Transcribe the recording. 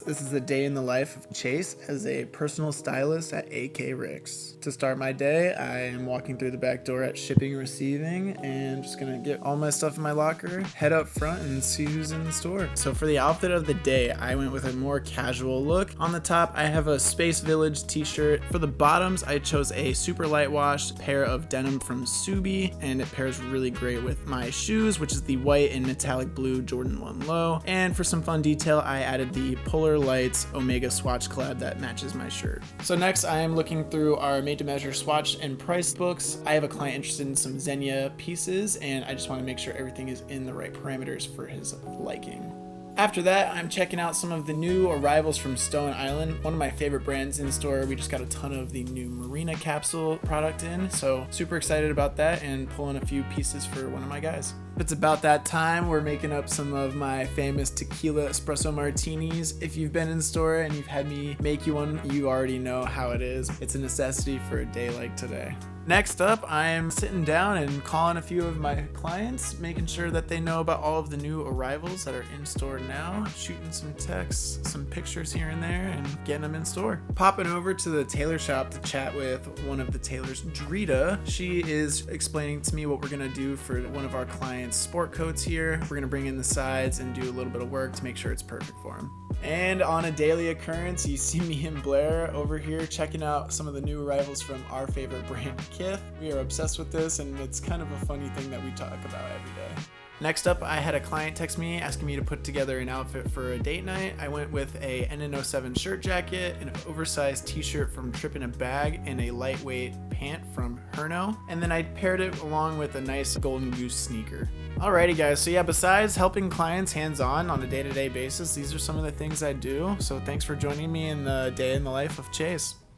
This is a day in the life of Chase as a personal stylist at AK Rick's. To start my day, I am walking through the back door at shipping and receiving and just gonna get all my stuff in my locker, head up front and see who's in the store. So for the outfit of the day, I went with a more casual look. On the top, I have a Space Village t-shirt. For the bottoms, I chose a super light wash pair of denim from Subi, and it pairs really great with my shoes, which is the white and metallic blue Jordan 1 Low. And for some fun detail, I added the Polar Lights Omega swatch collab that matches my shirt. So next, I am looking through our made-to-measure swatch and price books. I have a client interested in some Xenia pieces, and I just want to make sure everything is in the right parameters for his liking. After that, I'm checking out some of the new arrivals from Stone Island, one of my favorite brands in store. We just got a ton of the new Marina capsule product in, so super excited about that and pulling a few pieces for one of my guys. It's about that time. We're making up some of my famous tequila espresso martinis. If you've been in store and you've had me make you one, you already know how it is. It's a necessity for a day like today. Next up, I am sitting down and calling a few of my clients, making sure that they know about all of the new arrivals that are in store now, shooting some texts, some pictures here and there, and getting them in store. Popping over to the tailor shop to chat with one of the tailors, Drita. She is explaining to me what we're gonna do for one of our clients' sport coats here. We're gonna bring in the sides and do a little bit of work to make sure it's perfect for him. And on a daily occurrence, you see me and Blair over here checking out some of the new arrivals from our favorite brand, Kith. We are obsessed with this, and it's kind of a funny thing that we talk about every day. Next up, I had a client text me asking me to put together an outfit for a date night. I went with a NN07 shirt jacket, an oversized t-shirt from Trip in a Bag, and a lightweight pant from Herno. And then I paired it along with a nice Golden Goose sneaker. Alrighty guys, so yeah, besides helping clients hands-on on a day-to-day basis, these are some of the things I do. So thanks for joining me in the day in the life of Chase.